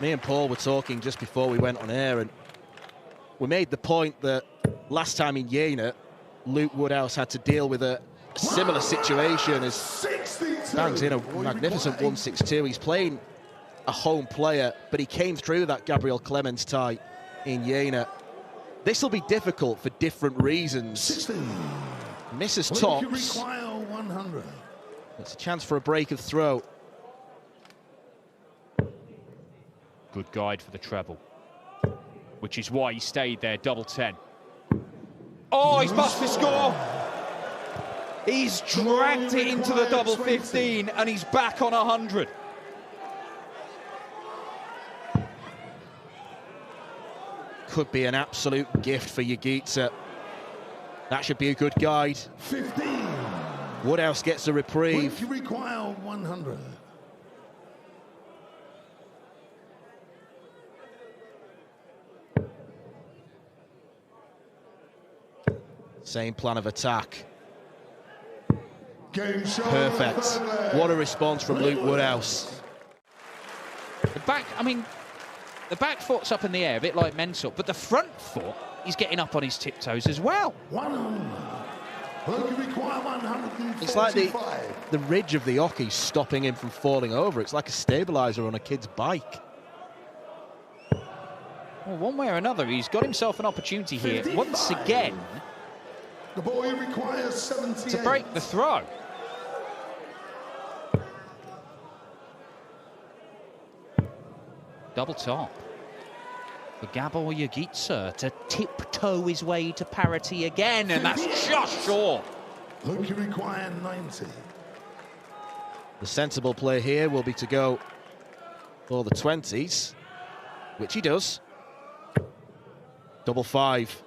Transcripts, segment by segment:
Me and Paul were talking just before we went on air, and we made the point that last time in Jena, Luke Woodhouse had to deal with a similar situation as bangs in a magnificent 162. He's playing a home player, but he came through that Gabriel Clemens tie in Jena. This will be difficult for different reasons. 16. Misses tops. It's a chance for a break of throw. Good guide for the treble, which is why he stayed there, double 10. Oh, he's must for score. He's dragged it into the double 15 and he's back on 100. Could be an absolute gift for Jagicza. That should be a good guide. 15. Woodhouse gets a reprieve. You require 100. Same plan of attack. Perfect. What a response from Luke Woodhouse. The back, I mean, the back foot's up in the air, a bit like Mental, but the front foot, he's getting up on his tiptoes as well. 100. It's like the ridge of the hockey's stopping him from falling over. It's like a stabilizer on a kid's bike. Well, one way or another, he's got himself an opportunity here, once again, the boy requires 78. to break the throw. Double top for Gabor Jagicza to tiptoe his way to parity again, and that's just short. Look, you require 90. The sensible play here will be to go for the 20s, which he does. Double 5.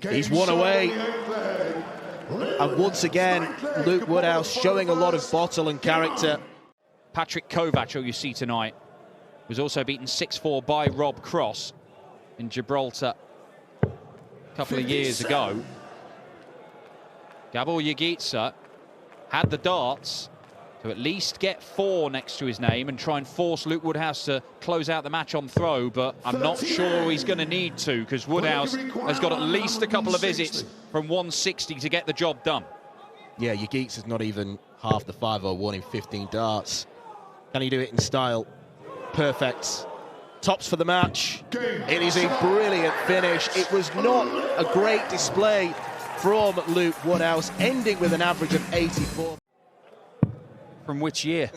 He's one away. And once again, Luke Woodhouse showing a lot of bottle and character. Patrick Kovacs, who you see tonight, was also beaten 6-4 by Rob Cross in Gibraltar a couple of years ago. Gabor Jagicza had the darts to at least get 4 next to his name and try and force Luke Woodhouse to close out the match on throw, but I'm not sure he's going to need to, because Woodhouse has got at least a couple of visits from 160 to get the job done. Yeah, Jagicza's not even half the 501 in 15 darts. Can he do it in style? Perfect. Tops for the match. It is a brilliant finish. It was not a great display from Luke Woodhouse, ending with an average of 84. From which year?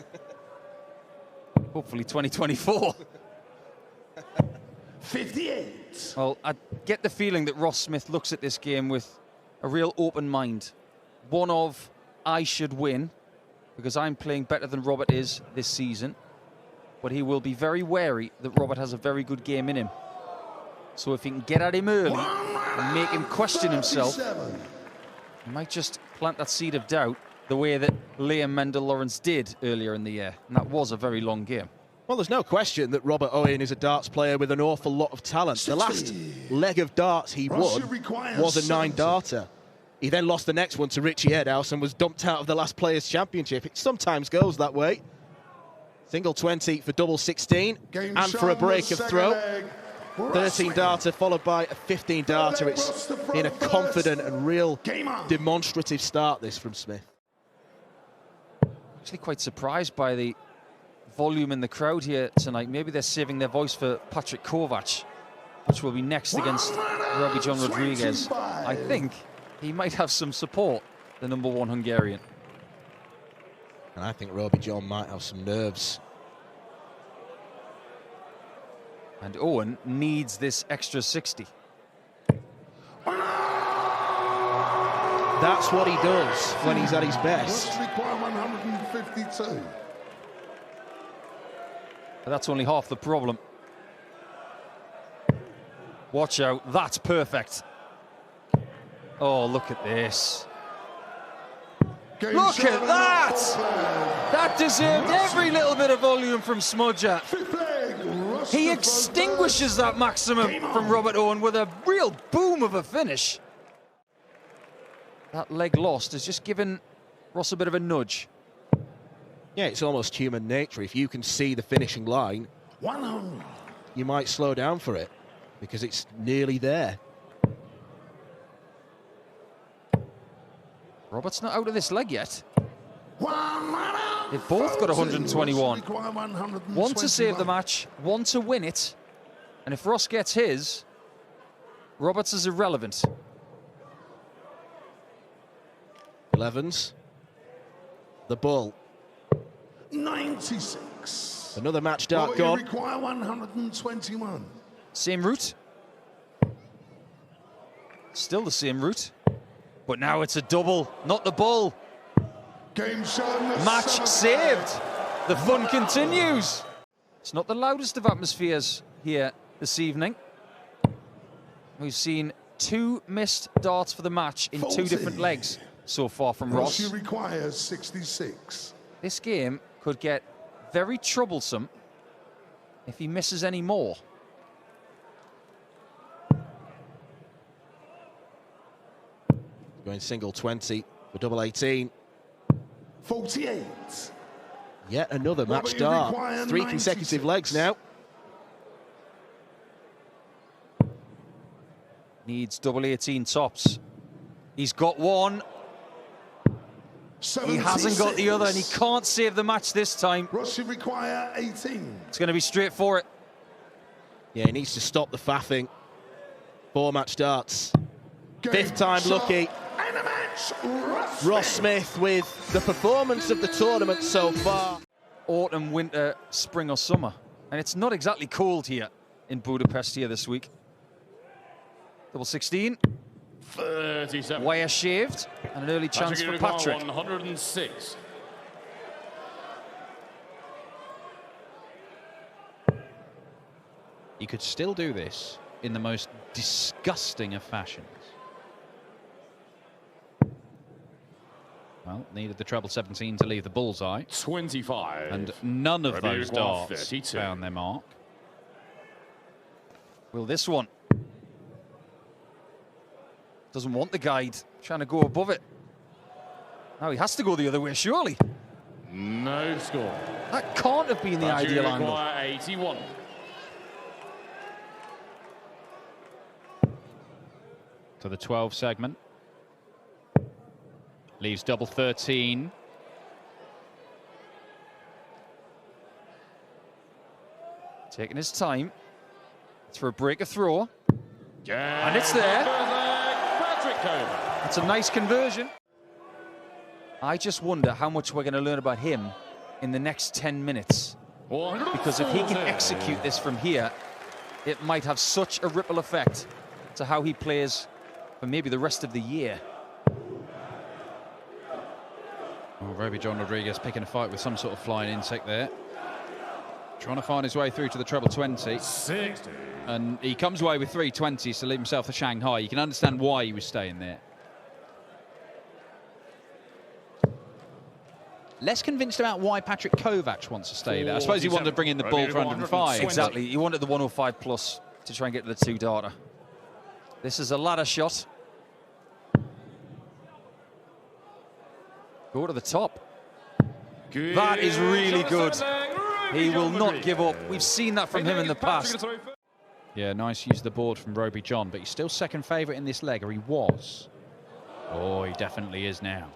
Hopefully 2024. 58. Well, I get the feeling that Ross Smith looks at this game with a real open mind. One of, I should win, because I'm playing better than Robert is this season. But he will be very wary that Robert has a very good game in him. So if he can get at him early and make him question himself, he might just plant that seed of doubt the way that Liam Mendel-Lawrence did earlier in the year. And that was a very long game. Well, there's no question that Robert Owen is a darts player with an awful lot of talent. The last leg of darts he won was a 9-darter. He then lost the next one to Richie Edhouse and was dumped out of the last Players' Championship. It sometimes goes that way. Single 20 for double 16, and for a break of throw. 13-darter followed by a 15-darter. It's been a confident and real demonstrative start, this, from Smith. Actually quite surprised by the volume in the crowd here tonight. Maybe they're saving their voice for Patrick Kovacs, which will be next against Robbie John Rodriguez. I think he might have some support, the #1 Hungarian. And I think Robbie John might have some nerves. And Owen needs this extra 60. That's what he does when he's at his best. Require 152. But that's only half the problem. Watch out, that's perfect. Oh, look at this. Look at that! That deserved every little bit of volume from Smudger. He extinguishes that maximum from Robert Owen with a real boom of a finish. That leg lost has just given Ross a bit of a nudge. Yeah, it's almost human nature. If you can see the finishing line, 100. you might slow down for it because it's nearly there. Robert's not out of this leg yet. 100. They've both got 121. Require 121. One to save the match, one to win it. And if Ross gets his, Roberts is irrelevant. 11s. The bull. 96. Another match dart Well, you gone. require 121. Same route. Still the same route. But now it's a double, not the bull. Game shown. Match saved. The fun continues. It's not the loudest of atmospheres here this evening. We've seen 2 missed darts for the match in 2 different legs so far from Ross. Ross requires 66. This game could get very troublesome if he misses any more. Going single 20 for double 18. 48. Yet another Well, match but you dart. require 3 consecutive 96. legs now. Needs double 18 tops. He's got one. He hasn't got the other, and he can't save the match this time. Ross, you require 18. It's going to be straight for it. Yeah, he needs to stop the faffing. 4 match darts. Game 5th time shot. lucky. And a match. Ross Smith with the performance of the tournament so far. Autumn, winter, spring or summer. And it's not exactly cold here in Budapest here this week. Double 16. 37. Wire shaved. And an early chance for Patrick. 106. He could still do this in the most disgusting of fashions. Well, needed the treble 17 to leave the bullseye. 25. And none of Ready to those go off darts 32. found their mark. Will this one? Doesn't want the guide. Trying to go above it. Now he has to go the other way, surely. No score. That can't have been the ideal angle. Require 81. To the 12 segment. Leaves double 13. Taking his time. It's for a breaker throw. And it's there. Patrick Kovacs. It's a nice conversion. I just wonder how much we're going to learn about him in the next 10 minutes. Because if he can execute this from here, it might have such a ripple effect to how he plays for maybe the rest of the year. Well, Roby John Rodriguez picking a fight with some sort of flying insect there. Trying to find his way through to the treble 20. 60. And he comes away with 320s to leave himself the Shanghai. You can understand why he was staying there. Less convinced about why Patrick Kovacs wants to stay there. I suppose he wanted to bring in the bull for 105. Exactly. He wanted the 105 plus to try and get to the 2-darter. This is a ladder shot. Go to the top. Good. That is really good. Ruby He will John not Rodriguez. give up. We've seen that from him in the past. Yeah, nice use of the board from Roby John, but he's still second favourite in this leg, or he was. Oh, he definitely is now.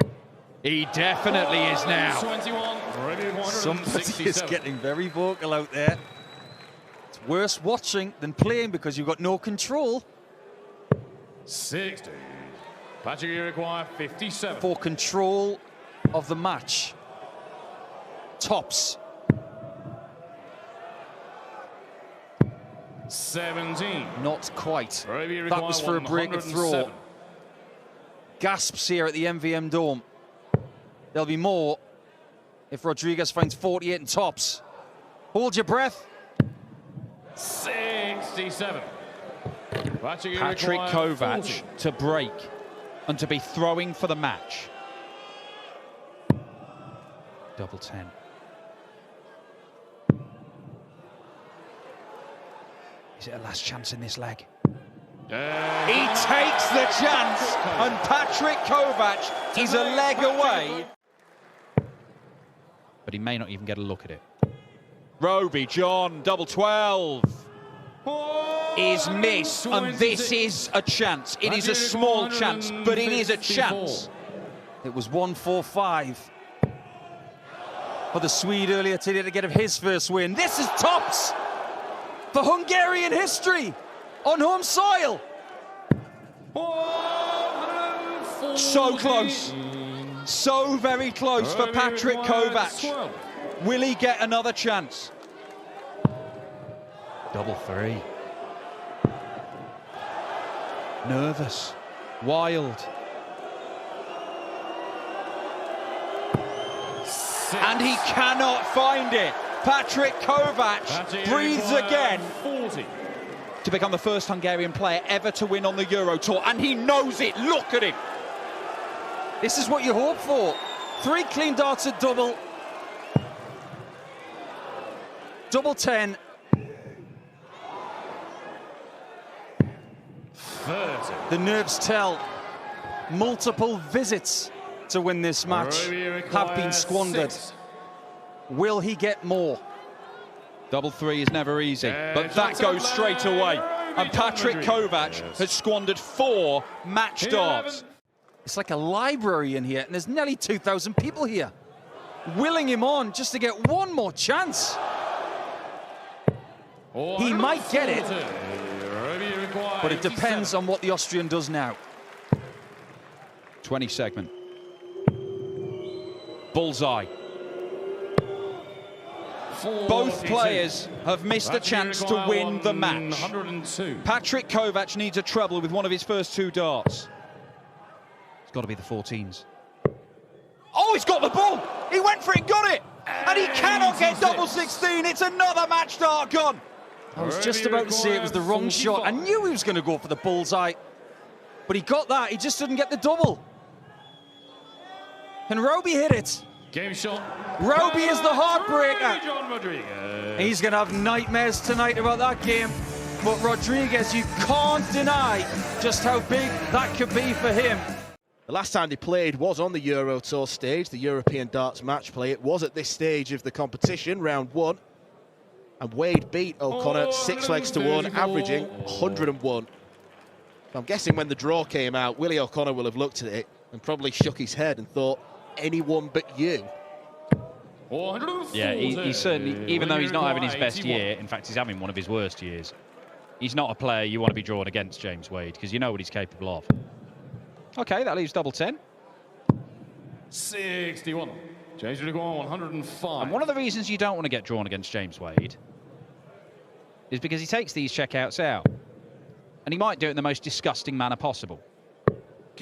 He definitely is now. 21. Ready to Somebody is 167. getting very vocal out there. It's worse watching than playing because you've got no control. 60. Patrick, you require 57. For control of the match. Tops. 17. Not quite. Roby That require was for a breaker throw. 107. Gasps here at the MVM Dome. There'll be more if Rodriguez finds 48 and tops. Hold your breath. 67. Patrick Kovacs 40. to break and to be throwing for the match. Double 10. Is it a last chance in this leg? He takes the chance, and Patrick Kovacs is a leg away. But but he may not even get a look at it. Roby John, double 12. Is missed, and this is a chance. It is a small chance, but it is a chance. It was 1-4-5 for the Swede earlier today to get his first win. This is tops for Hungarian history on home soil. So close. So very close for Patrick Kovacs. Will he get another chance? Double 3. Nervous. Wild. And he cannot find it. Patrick Kovacs breathes again to become the first Hungarian player ever to win on the Euro Tour, and he knows it. Look at him. This is what you hope for. 3 clean darts at double. Double 10. 30. The nerves tell. Multiple visits to win this match have been squandered. 6. Will he get more? Double 3 is never easy, but that goes straight away. And Patrick Kovacs has squandered 4 match darts. It's like a library in here, and there's nearly 2,000 people here, willing him on just to get one more chance. He might get it, but it depends on what the Austrian does now. 20 segment. Bullseye. Both players have missed a chance to win the match. 102. Patrick Kovacs needs a treble with one of his first 2 darts. It's got to be the 14s. Oh, he's got the ball! He went for it, got it! And he cannot get double 16. It's another match dart gone. I was just about to say it was the wrong shot. I knew he was going to go for the bullseye, but he got that. He just didn't get the double. Can Roby hit it? Game shot. Roby is the heartbreaker. John Rodriguez. He's going to have nightmares tonight about that game. But Rodriguez, you can't deny just how big that could be for him. The last time they played was on the Euro Tour stage, the European Darts Match Play. It was at this stage of the competition, round 1. And Wade beat O'Connor 6 legs to 1, averaging 101. I'm guessing when the draw came out, Willie O'Connor will have looked at it and probably shook his head and thought, anyone but you. Yeah, he certainly, even though he's not having his best year, in fact, he's having one of his worst years. He's not a player you want to be drawn against, James Wade, because you know what he's capable of. Okay, that leaves double 10. 61. James Rodriguez 105. And one of the reasons you don't want to get drawn against James Wade is because he takes these checkouts out. And he might do it in the most disgusting manner possible.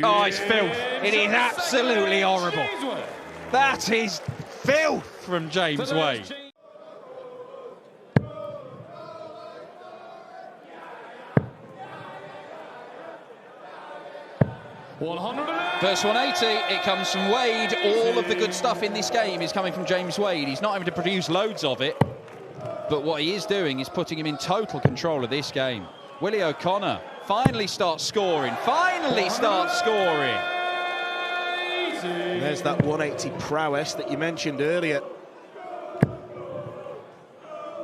Oh, it's filth. It is absolutely horrible. That is filth from James Wade. First 180, it comes from Wade. All of the good stuff in this game is coming from James Wade. He's not having to produce loads of it, but what he is doing is putting him in total control of this game. Willie O'Connor finally starts scoring. Finally starts scoring. And there's that 180 prowess that you mentioned earlier.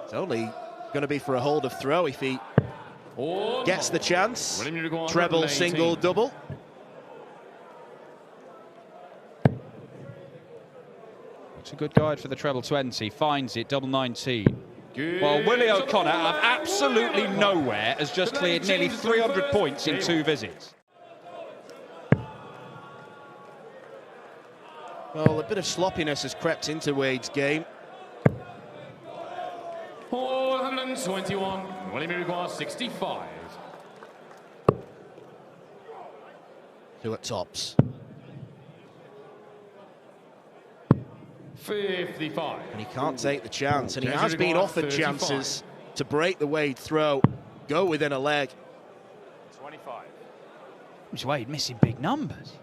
It's only going to be for a hold of throw if he gets the chance. Treble, single, double. It's a good guide for the treble 20. Finds it, double 19. Well, Willie O'Connor, out of absolutely nowhere, has just cleared nearly 300 points in 2 visits. Well, a bit of sloppiness has crept into Wade's game. 421. Willie Rodriguez 65. 2 at tops. 55. And he can't take the chance, and he has been offered chances to break the Wade throw, go within a leg. 25. James Wade missing big numbers.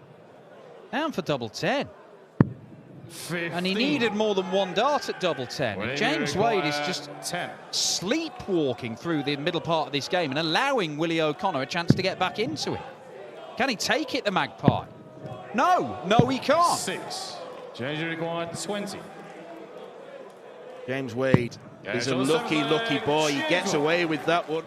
Down for double 10. 15. And he needed more than 1 dart at double 10. And James Wade is just 10. sleepwalking through the middle part of this game and allowing Willie O'Connor a chance to get back into it. Can he take it, the Magpie? No, he can't. 6. James required 20. James Wade is a lucky boy. He gets away with that one.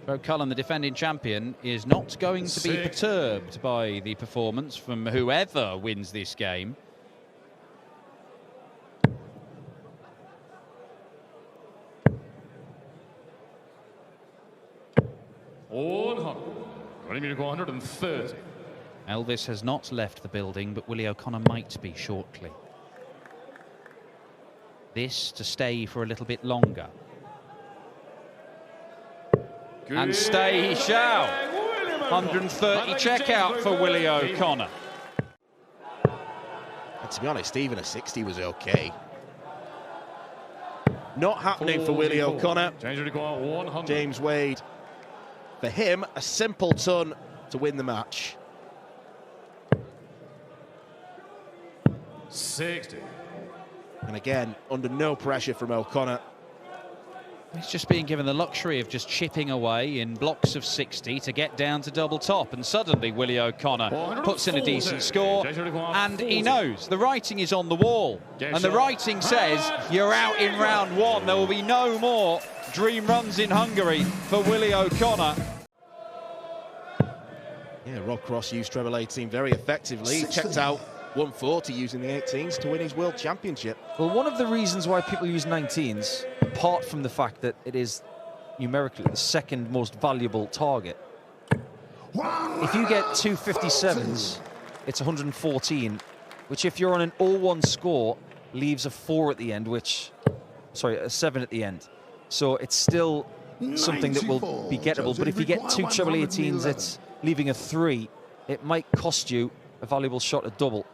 Joe Cullen, the defending champion, is not going to be perturbed by the performance from whoever wins this game. $130. Elvis has not left the building, but Willie O'Connor might be shortly. This to stay for a little bit longer. And stay he shall. 130 checkout for Willie O'Connor. And to be honest, even a 60 was okay. Not happening for Willie O'Connor. James Wade. For him, a simple ton to win the match. 60. And again, under no pressure from O'Connor. He's just being given the luxury of just chipping away in blocks of 60 to get down to double top, and suddenly Willie O'Connor puts in a decent score, and he knows the writing is on the wall, and the writing says you're out in round one. There will be no more dream runs in Hungary for Willie O'Connor. Yeah, Rob Cross used treble 18 very effectively. He checked out 140 using the 18s to win his World Championship. Well, one of the reasons why people use 19s, apart from the fact that it is numerically the second most valuable target, if you get two 57s, it's 114, which if you're on an 0-1 score, leaves a 4 at the end, sorry, a 7 at the end. So it's still something that will be gettable. But if you get two treble 18s, it's leaving a 3. It might cost you a valuable shot at double.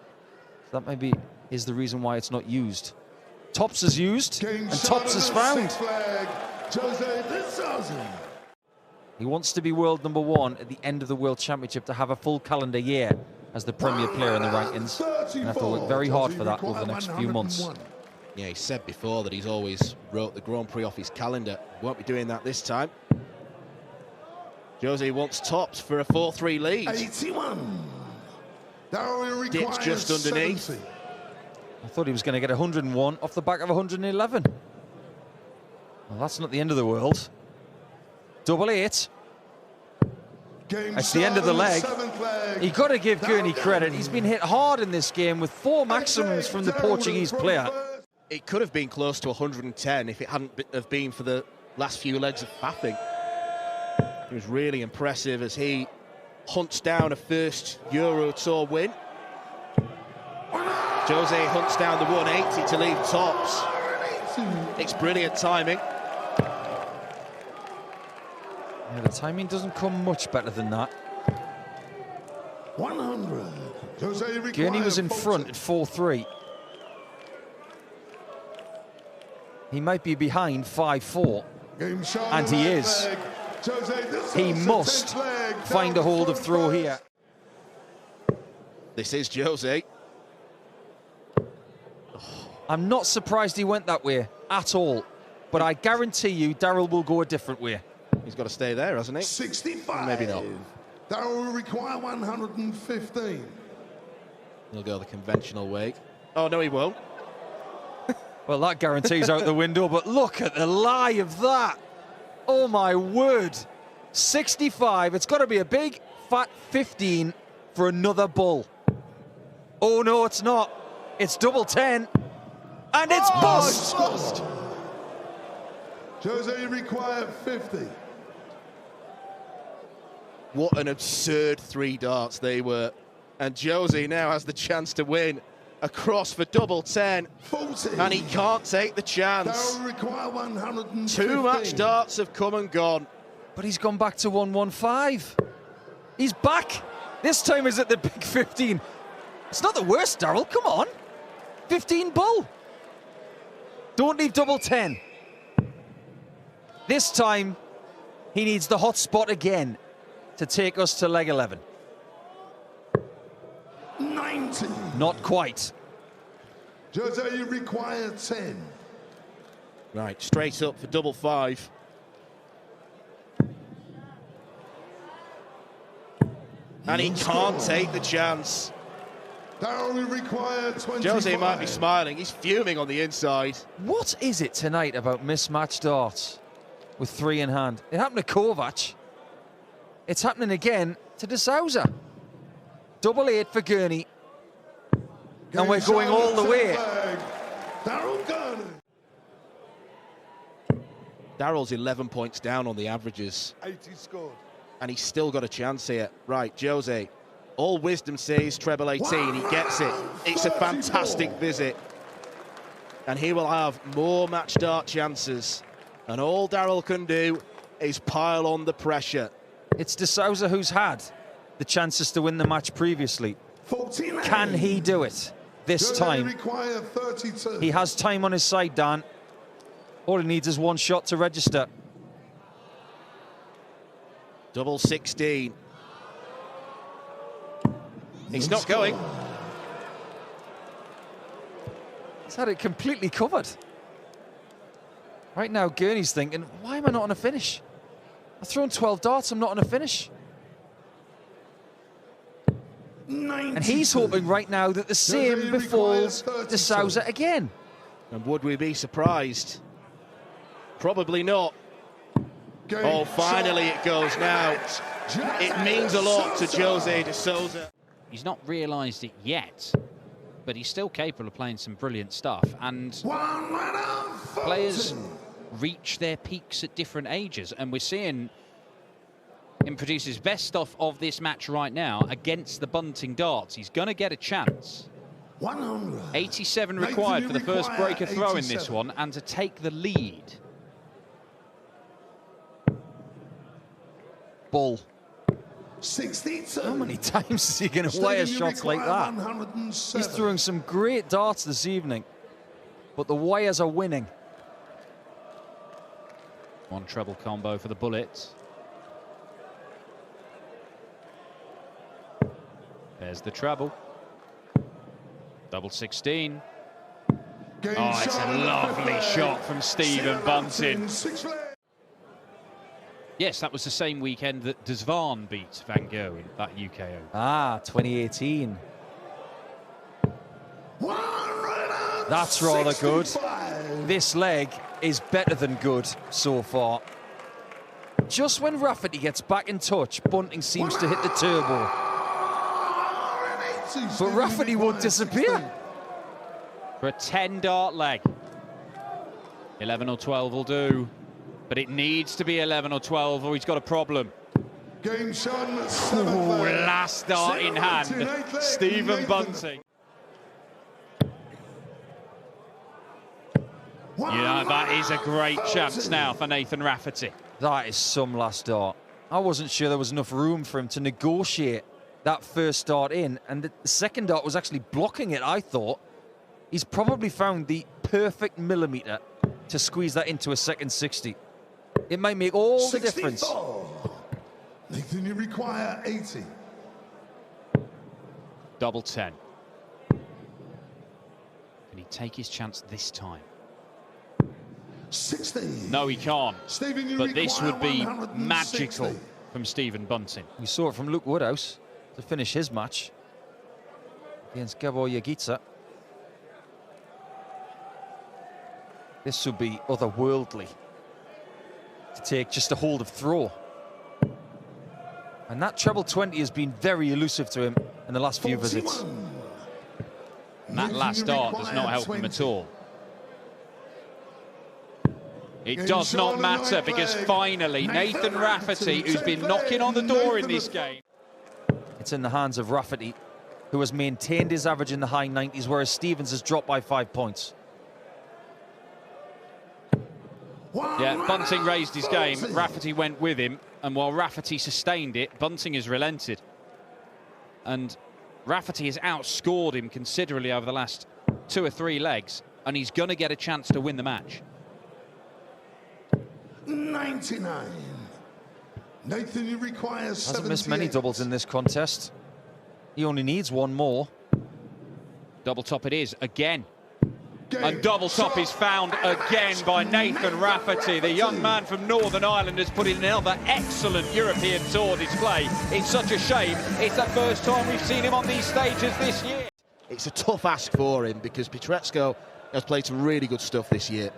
That maybe is the reason why it's not used. Tops is used, and Tops is found. He wants to be world #1 at the end of the World Championship, to have a full calendar year as the premier player in the rankings. And have to work very hard for that over the next few months. Yeah, he said before that he's always wrote the Grand Prix off his calendar. Won't be doing that this time. Jose wants Tops for a 4-3 lead. 81. Dips just underneath. 70. I thought he was going to get 101 off the back of 111. Well, that's not the end of the world. Double 8. It's the end of the leg. You've got to give Gurney credit. He's been hit hard in this game with 4 maximums from the Portuguese player. It could have been close to 110 if it hadn't have been for the last few legs of faffing. It was really impressive as he hunts down a first Euro Tour win. Jose hunts down the 180 to leave Tops. It's brilliant timing. Yeah, the timing doesn't come much better than that. 100. Gurney was in front at 4-3. He might be behind 5-4. And he is. He must find a hold of throw here. This is Jose. I'm not surprised he went that way at all, but I guarantee you Darryl will go a different way. He's got to stay there, hasn't he? 65. Maybe not. Darryl will require 115. He'll go the conventional way. Oh, no, he won't. Well, that guarantee's out the window, but look at the lie of that. Oh, my word. 65. It's got to be a big, fat 15 for another bull. Oh, no, it's not. It's double 10. And it's bust. Jose required 50. What an absurd 3 darts they were. And Jose now has the chance to win across for double 10. 40. And he can't take the chance. Darryl require 115. 2 match darts have come and gone. But he's gone back to 115. He's back. This time is at the big 15. It's not the worst, Darryl. Come on. 15 bull. Don't leave double 10. This time, he needs the hot spot again to take us to leg 11. 90. Not quite. Jose, you require 10. Right, straight up for double 5. And he can't take the chance. Darrell, you require 25. Jose might be smiling. He's fuming on the inside. What is it tonight about mismatched darts with 3 in hand? It happened to Kovacs. It's happening again to de Sousa. Double 8 for Gurney. And we're going all the way. Darrell Gurney. Darrell's 11 points down on the averages. 80 scored. And he's still got a chance here. Right, Jose. All wisdom says treble 18. He gets it. It's a fantastic visit. And he will have more match dart chances. And all Darrell can do is pile on the pressure. It's de Sousa who's had the chances to win the match previously. 49. Can he do it this time? Require 32. He has time on his side, Dan. All he needs is one shot to register. Double 16. He's not going. He's had it completely covered. Right now, Gurney's thinking, why am I not on a finish? I've thrown 12 darts, I'm not on a finish. 92. And he's hoping right now that the same befalls de Sousa again. And would we be surprised? Probably not. Oh, finally it goes now. It means a lot to Jose de Sousa. He's not realised it yet, but he's still capable of playing some brilliant stuff. And players reach their peaks at different ages, and we're seeing him produce his best stuff of this match right now against the Bunting darts. He's going to get a chance. 87 required for the first breaker throw in this one, and to take the lead. Bull. 62. How many times is he going to wire shots like that? He's throwing some great darts this evening, but the wires are winning. One treble combo for the Bullets. There's the treble. Double 16. Oh, it's a lovely shot from Stephen Bunting. Yes, that was the same weekend that De Zwaan beat Van Gogh in that UK Open. Ah, 2018. That's rather good. This leg is better than good so far. Just when Rafferty gets back in touch, Bunting seems to hit the turbo. But Rafferty won't disappear. For a 10-dart leg. 11 or 12 will do. But it needs to be 11 or 12 or he's got a problem. Game shown. Last dart in hand. Stephen Bunting. Yeah, that is a great chance now for Nathan Rafferty. That is some last dart. I wasn't sure there was enough room for him to negotiate that first dart in, and the second dart was actually blocking it, I thought. He's probably found the perfect millimetre to squeeze that into a second 60. It might make all the difference. Nathan, you require 80. Double 10. Can he take his chance this time? 60. No, he can't. Stephen, but this would be 160. magical from Stephen Bunting. We saw it from Luke Woodhouse to finish his match against Jagicza. This would be otherworldly to take just a hold of throw. And that treble 20 has been very elusive to him in the last few visits. And that last dart does not help him at all. It does not matter because finally Nathan Rafferty, who's been knocking on the door in this game. It's in the hands of Rafferty, who has maintained his average in the high 90s, whereas Stevens has dropped by 5 points. Yeah, Bunting raised his game, Rafferty went with him, and while Rafferty sustained it, Bunting has relented. And Rafferty has outscored him considerably over the last 2 or 3 legs, and he's going to get a chance to win the match. 99. Nathan, you require 78. Hasn't missed many doubles in this contest. He only needs one more. Double top it is again. And double top is found again by Nathan Rafferty. The young man from Northern Ireland has put in another excellent European Tour display. It's such a shame. It's the first time we've seen him on these stages this year. it's a tough ask for him because Pietreczko has played some really good stuff this year.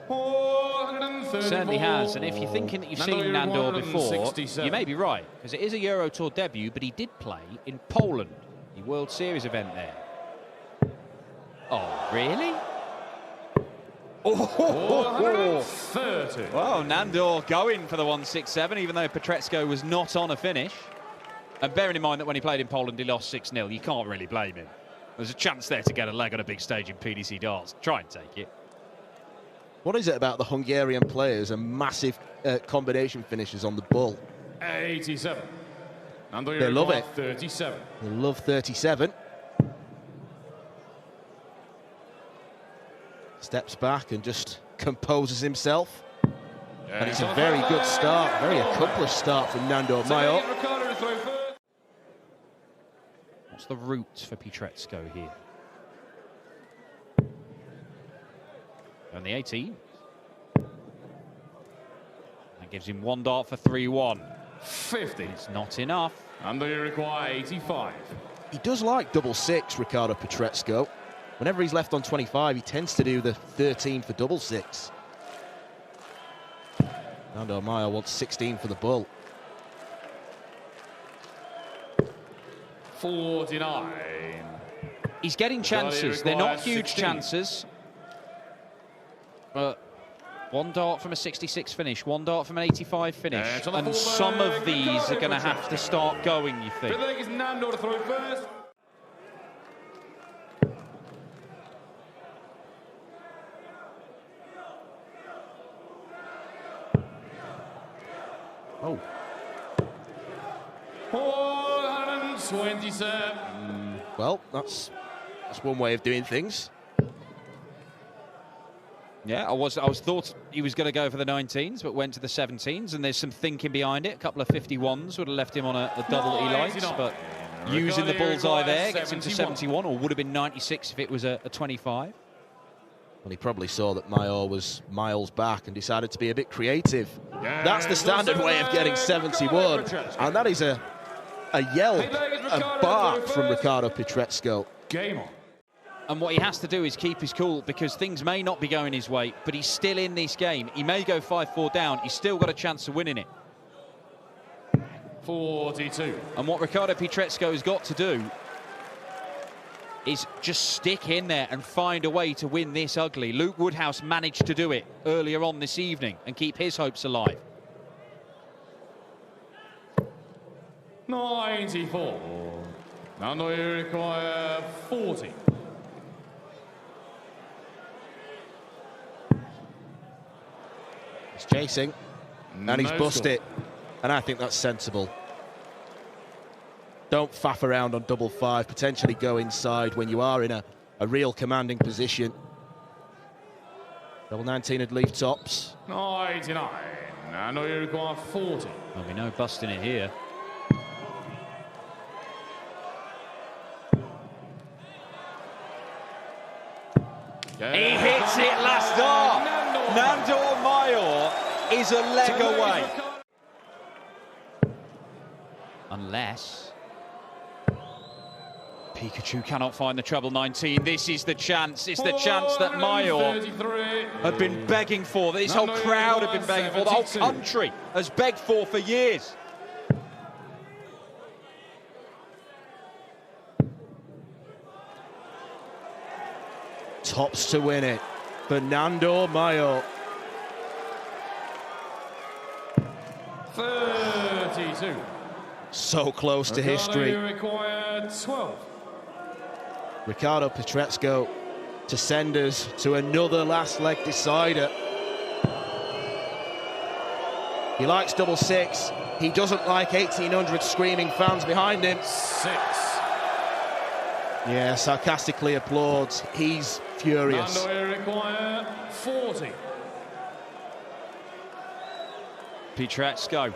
Certainly has, and if you're thinking that you've seen Nandor before, you may be right, because it is a Euro Tour debut, but he did play in Poland, the World Series event there. Oh, really? Oh, 30. Well, Nandor going for the 167, even though Pietreczko was not on a finish. And bearing in mind that when he played in Poland, he lost 6-0, you can't really blame him. There's a chance there to get a leg on a big stage in PDC darts. Try and take it. What is it about the Hungarian players and massive combination finishes on the bull? 87. They love it. 37. They love 37. Steps back and just composes himself. And it's a very good start, very accomplished start from Nandor Mayo. What's the route for Pietreczko here? On the 18. That gives him 1 dart for 3-1. 50. It's not enough. And they require 85. He does like double six, Ricardo Pietreczko. Whenever he's left on 25, he tends to do the 13 for double six. Nandor Mayo wants 16 for the bull. 49. He's getting chances. They're not huge 16. chances. But 1 dart from a 66 finish, 1 dart from an 85 finish. And some of these are going to have to start going, you think. It's Nandor to throw first. Oh. 427. Well, that's one way of doing things. Yeah, I was thought he was going to go for the 19s, but went to the 17s, and there's some thinking behind it. A couple of 51s would have left him on a double he likes, but using the bullseye there gets him to 71, or would have been 96 if it was a 25. Well, he probably saw that Mayo was miles back and decided to be a bit creative. That's the standard way of getting 71, and that is a yelp, a bark from Ricardo Pietreczko. Game on. And what he has to do is keep his cool, because things may not be going his way, but he's still in this game. He may go 5-4 down. He's still got a chance of winning it. 42. And what Ricardo Pietreczko has got to do is just stick in there and find a way to win this ugly. Luke Woodhouse managed to do it earlier on this evening and keep his hopes alive. 94. Now you require 40. He's chasing, and he's bust it. And I think that's sensible. Don't faff around on double 5, potentially go inside when you are in a real commanding position. Double 19 would leave tops. 99. Now you require 40. There'll be no busting it here. He hits it last dart. Nandor Mayo is a leg away. Unless Pikachu cannot find the treble 19. This is the chance. It's the chance that Mayo had been begging for, that this whole crowd had been begging for, the whole country has begged for years. Tops to win it for Nandor Mayo. 32. So close to history. You require 12. Ricardo Pietreczko to send us to another last leg decider. He likes double 6. He doesn't like 1,800 screaming fans behind him. 6. Yeah, sarcastically applauds. He's furious. Now you require 40. Pietreczko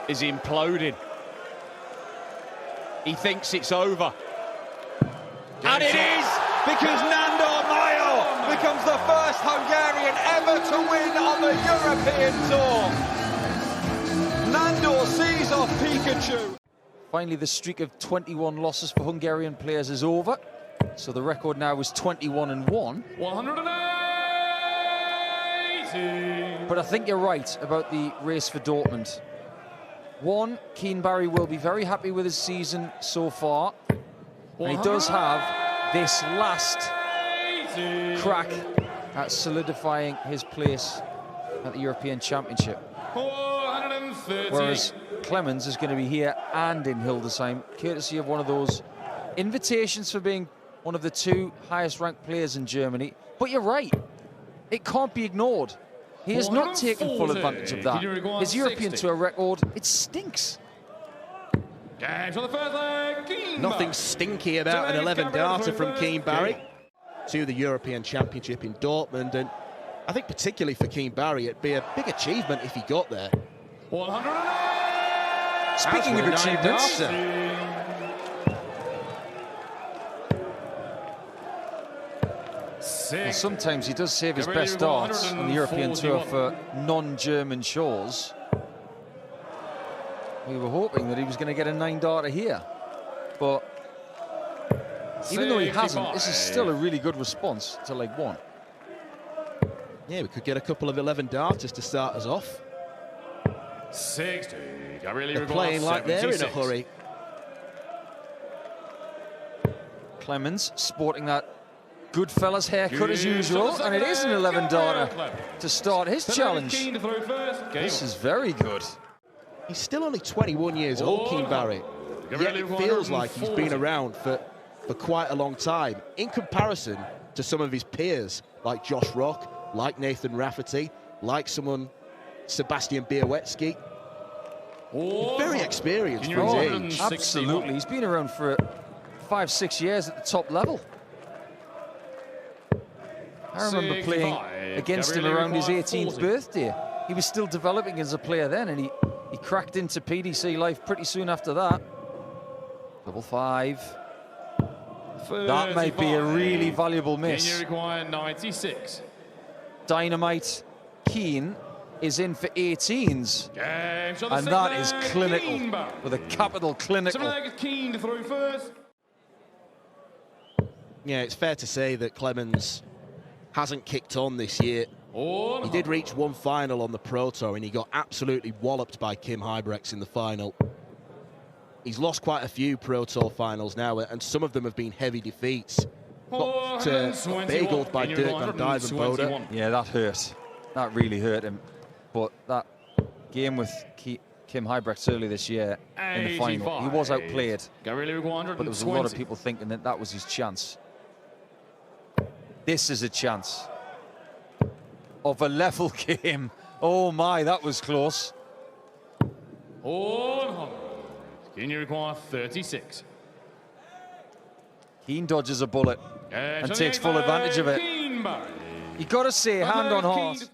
is imploding. He thinks it's over. And it is, because Nandor Mayo becomes the first Hungarian ever to win on the European Tour. Nandor sees off Pikachu. Finally, the streak of 21 losses for Hungarian players is over. So the record now is 21-1. 180. But I think you're right about the race for Dortmund. One, Keane Barry will be very happy with his season so far. And he does have this last crack at solidifying his place at the European Championship. 430. Whereas Clemens is going to be here and in Hildesheim, courtesy of one of those invitations for being one of the 2 highest ranked players in Germany. But you're right, it can't be ignored. He has not taken full advantage of that. His European Tour record, it stinks. Games on the first leg, Keane Nothing Barry. stinky about an 11-darter from Keane Barry to the European Championship in Dortmund. And I think particularly for Keane Barry, it'd be a big achievement if he got there. 100. Speaking of achievements, well, sometimes he does save his best darts on the European Tour for non-German shores. We were hoping that he was going to get a 9-darter here, but even though he hasn't, this is still a really good response to leg 1. Yeah, we could get a couple of 11-darters to start us off. 60. They're playing like they're in a hurry. Clemens sporting that Goodfellas haircut as usual, and it is an 11-darter to start his challenge. This is very good. He's still only 21 years old, Keane Barry. Yet it feels like he's been around for quite a long time. In comparison to some of his peers, like Josh Rock, like Nathan Rafferty, like Sebastian Białecki. Very experienced for his age. Absolutely, he's been around for 5-6 years at the top level. I remember playing against him around his 18th birthday. He was still developing as a player then, and he cracked into PDC life pretty soon after that. 5-5. That might be a really valuable miss. Require 96. Dynamite Keane is in for 18s. And that is clinical, with a capital clinical. Keane to throw first. Yeah, it's fair to say that Clemens hasn't kicked on this year. He did reach one final on the Pro Tour, and he got absolutely walloped by Kim Huybrechts in the final. He's lost quite a few Pro Tour finals now, and some of them have been heavy defeats. Got bageled by Dirk van Dijvenbode. Yeah, that hurt. That really hurt him. But that game with Kim Huybrechts earlier this year in the final, he was outplayed. But there was a lot of people thinking that that was his chance. This is a chance of a level game. Oh my, that was close. 100. Keane require 36. Keane dodges a bullet and takes full advantage of it. You got to say, hand on heart.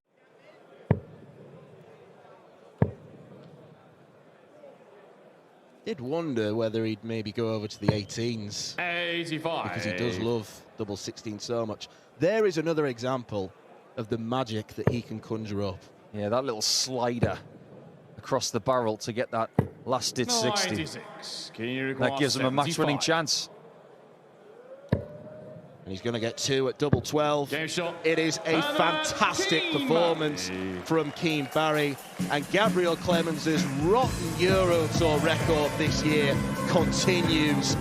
Did wonder whether he'd maybe go over to the 18s. 85. Because he does love double 16 so much. There is another example of the magic that he can conjure up. Yeah, that little slider across the barrel to get that last-ditch 60. 96. That gives him a match-winning chance. And he's going to get 2 at double 12. Game shot. It is a fantastic performance from Keane Barry. And Gabriel Clemens' rotten Euro Tour record this year continues.